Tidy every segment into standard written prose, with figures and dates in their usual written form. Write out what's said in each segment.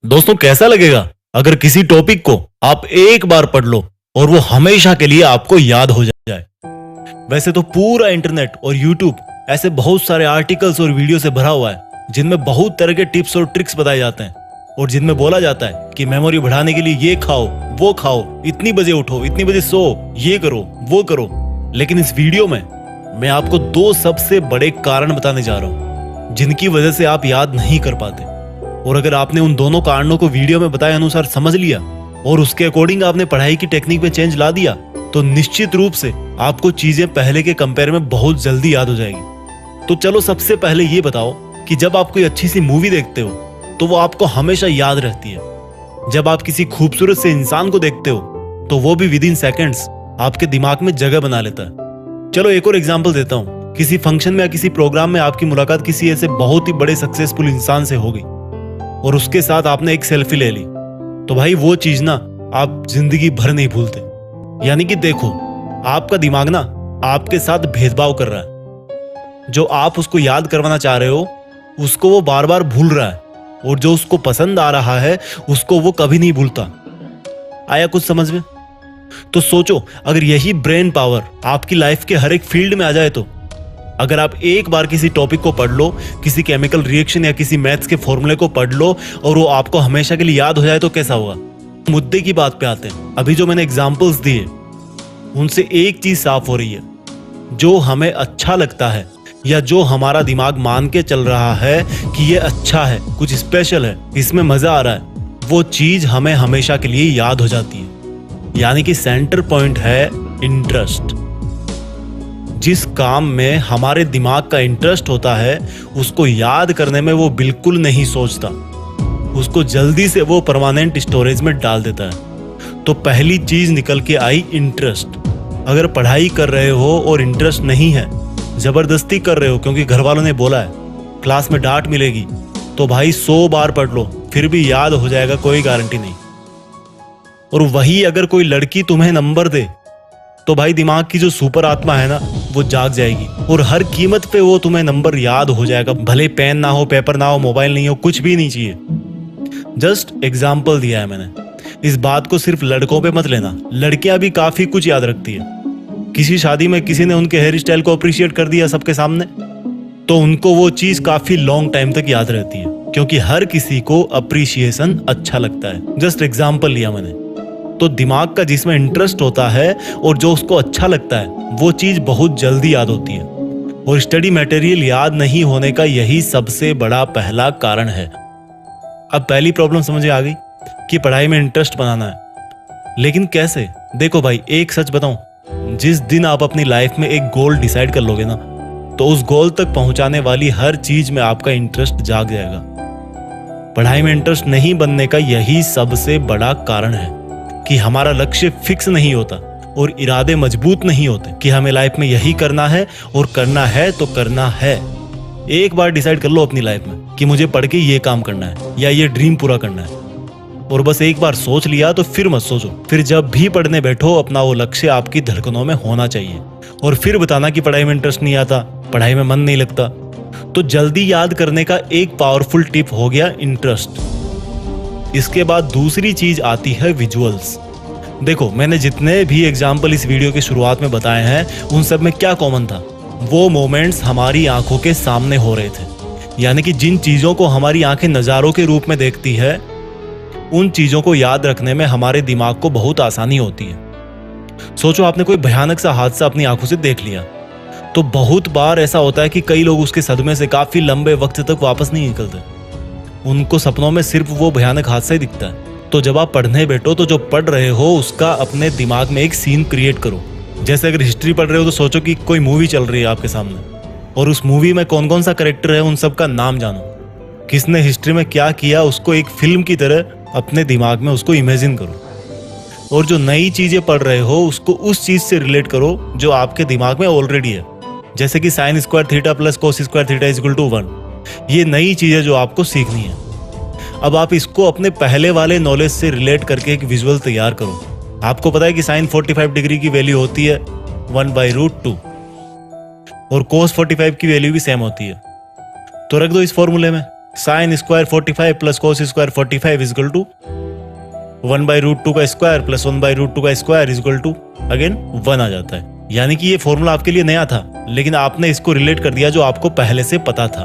दोस्तों कैसा लगेगा अगर किसी टॉपिक को आप एक बार पढ़ लो और वो हमेशा के लिए आपको याद हो जाए। वैसे तो पूरा इंटरनेट और यूट्यूब ऐसे बहुत सारे आर्टिकल्स और वीडियो से भरा हुआ है जिनमें बहुत तरह के टिप्स और ट्रिक्स बताए जाते हैं और जिनमें बोला जाता है कि मेमोरी बढ़ाने के लिए ये खाओ, वो खाओ, इतनी बजे उठो, इतनी बजे सो, ये करो, वो करो। लेकिन इस वीडियो में मैं आपको दो सबसे बड़े कारण बताने जा रहा हूं जिनकी वजह से आप याद नहीं कर पाते। और अगर आपने उन दोनों कारणों को वीडियो में बताए अनुसार समझ लिया और उसके अकॉर्डिंग आपने पढ़ाई की टेक्निक में चेंज ला दिया तो निश्चित रूप से आपको चीजें पहले के कंपेयर में बहुत जल्दी याद हो जाएगी। तो चलो सबसे पहले ये बताओ कि जब आप कोई अच्छी सी मूवी देखते हो तो वो आपको हमेशा याद रहती है। जब आप किसी खूबसूरत से इंसान को देखते हो तो वो भी विद इन सेकेंड्स आपके दिमाग में जगह बना लेता है। चलो एक और एग्जांपल देता हूँ। किसी फंक्शन में या किसी प्रोग्राम में आपकी मुलाकात किसी ऐसे बहुत ही बड़े सक्सेसफुल इंसान से हो गई और उसके साथ आपने एक सेल्फी ले ली तो भाई वो चीज ना आप जिंदगी भर नहीं भूलते। यानी कि देखो, आपका दिमाग ना आपके साथ भेदभाव कर रहा है। जो आप उसको याद करवाना चाह रहे हो उसको वो बार बार भूल रहा है और जो उसको पसंद आ रहा है उसको वो कभी नहीं भूलता। आया कुछ समझ में? तो सोचो, अगर यही ब्रेन पावर आपकी लाइफ के हर एक फील्ड में आ जाए तो अगर आप एक बार किसी टॉपिक को पढ़ लो, किसी केमिकल रिएक्शन या किसी मैथ्स के फॉर्मूले को पढ़ लो और वो आपको हमेशा के लिए याद हो जाए तो कैसा होगा? मुद्दे की बात पे आते हैं। अभी जो मैंने एग्जांपल्स दिए उनसे एक चीज साफ हो रही है, जो हमें अच्छा लगता है या जो हमारा दिमाग मान के चल रहा है कि ये अच्छा है, कुछ स्पेशल है, इसमें मजा आ रहा है, वो चीज हमें हमेशा के लिए याद हो जाती है। यानी कि सेंटर पॉइंट है इंटरेस्ट। जिस काम में हमारे दिमाग का इंटरेस्ट होता है उसको याद करने में वो बिल्कुल नहीं सोचता, उसको जल्दी से वो परमानेंट स्टोरेज में डाल देता है। तो पहली चीज निकल के आई इंटरेस्ट। अगर पढ़ाई कर रहे हो और इंटरेस्ट नहीं है, जबरदस्ती कर रहे हो क्योंकि घर वालों ने बोला है, क्लास में डांट मिलेगी, तो भाई 100 बार पढ़ लो फिर भी याद हो जाएगा, कोई गारंटी नहीं। और वही अगर कोई लड़की तुम्हें नंबर दे तो भाई दिमाग की जो सुपर आत्मा है ना वो जाग जाएगी और हर कीमत पे वो तुम्हें नंबर याद हो जाएगा। भले पेन ना हो, पेपर ना हो, मोबाइल नहीं हो, कुछ भी नहीं चाहिए। जस्ट एग्जाम्पल दिया है मैंने। इस बात को सिर्फ लड़कों पे मत लेना, लड़कियां भी काफी कुछ याद रखती है। किसी शादी में किसी ने उनके हेयर स्टाइल को अप्रिशिएट कर दिया सबके सामने तो उनको वो चीज काफी लॉन्ग टाइम तक याद रहती है क्योंकि हर किसी को अप्रिशिएशन अच्छा लगता है। जस्ट एग्जाम्पल लिया मैंने। तो दिमाग का जिसमें इंटरेस्ट होता है और जो उसको अच्छा लगता है वो चीज बहुत जल्दी याद होती है। और स्टडी मटेरियल याद नहीं होने का यही सबसे बड़ा पहला कारण है। अब पहली प्रॉब्लम समझ आ गई कि पढ़ाई में इंटरेस्ट बनाना है, लेकिन कैसे? देखो भाई, एक सच बताऊं, जिस दिन आप अपनी लाइफ में एक गोल डिसाइड कर लोगे ना तो उस गोल तक पहुंचाने वाली हर चीज में आपका इंटरेस्ट जाग जाएगा। पढ़ाई में इंटरेस्ट नहीं बनने का यही सबसे बड़ा कारण है कि हमारा लक्ष्य फिक्स नहीं होता और इरादे मजबूत नहीं होते कि हमें लाइफ में यही करना है और करना है तो करना है। एक बार डिसाइड कर लो अपनी लाइफ में कि मुझे पढ़ के ये काम करना है या ये ड्रीम पूरा करना है, और बस एक बार सोच लिया तो फिर मत सोचो। फिर जब भी पढ़ने बैठो अपना वो लक्ष्य आपकी धड़कनों में होना चाहिए। और फिर बताना कि पढ़ाई में इंटरेस्ट नहीं आता, पढ़ाई में मन नहीं लगता। तो जल्दी याद करने का एक पावरफुल टिप हो गया इंटरेस्ट। इसके बाद दूसरी चीज आती है विजुअल्स। देखो, मैंने जितने भी एग्जाम्पल इस वीडियो की शुरुआत में बताए हैं उन सब में क्या कॉमन था? वो मोमेंट्स हमारी आंखों के सामने हो रहे थे। यानी कि जिन चीजों को हमारी आंखें नजारों के रूप में देखती है उन चीजों को याद रखने में हमारे दिमाग को बहुत आसानी होती है। सोचो, आपने कोई भयानक सा हादसा अपनी आंखों से देख लिया तो बहुत बार ऐसा होता है कि कई लोग उसके सदमे से काफी लंबे वक्त तक वापस नहीं निकलते। उनको सपनों में सिर्फ वो भयानक हादसा ही दिखता है। तो जब आप पढ़ने बैठो तो जो पढ़ रहे हो उसका अपने दिमाग में एक सीन क्रिएट करो। जैसे अगर हिस्ट्री पढ़ रहे हो तो सोचो कि कोई मूवी चल रही है आपके सामने और उस मूवी में कौन कौन सा कैरेक्टर है उन सब का नाम जानो, किसने हिस्ट्री में क्या किया उसको एक फिल्म की तरह अपने दिमाग में उसको इमेजिन करो। और जो नई चीजें पढ़ रहे हो उसको उस चीज से रिलेट करो जो आपके दिमाग में ऑलरेडी है। जैसे कि sin square theta plus cos square theta is equal to 1। ये नई चीजें जो आपको सीखनी है। अब आप इसको अपने पहले वाले नॉलेज से रिलेट करके एक विजुअल तैयार करो। आपको पता है कि sin 45 डिग्री की वैल्यू होती है 1/√2 और cos 45 की वैल्यू भी सेम होती है। तो रख दो इस फॉर्मूले में sine square 45 plus cos square 45 is equal to 1/√2 का स्क्वायर प्लस 1/√2 का square is equal to again 1 आ जाता है। यानी कि ये फॉर्मूला आपके लिए नया था, लेकिन आपने इसको रिलेट कर दिया जो आपको पहले से पता था,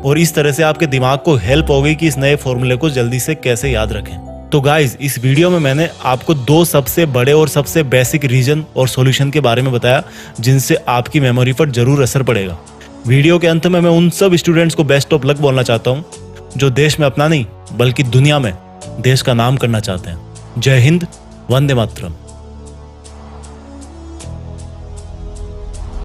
और इस तरह से आपके दिमाग को हेल्प हो गई कि इस नए फॉर्मूले को जल्दी से कैसे याद रखें। तो गाइज, इस वीडियो में मैंने आपको 2 सबसे बड़े और सबसे बेसिक रीजन और सॉल्यूशन के बारे में बताया जिनसे आपकी मेमोरी पर जरूर असर पड़ेगा। वीडियो के अंत में मैं उन सब स्टूडेंट्स को बेस्ट ऑफ लक बोलना चाहता हूँ जो देश में अपना नहीं बल्कि दुनिया में देश का नाम करना चाहते हैं। जय हिंद, वंदे मातरम।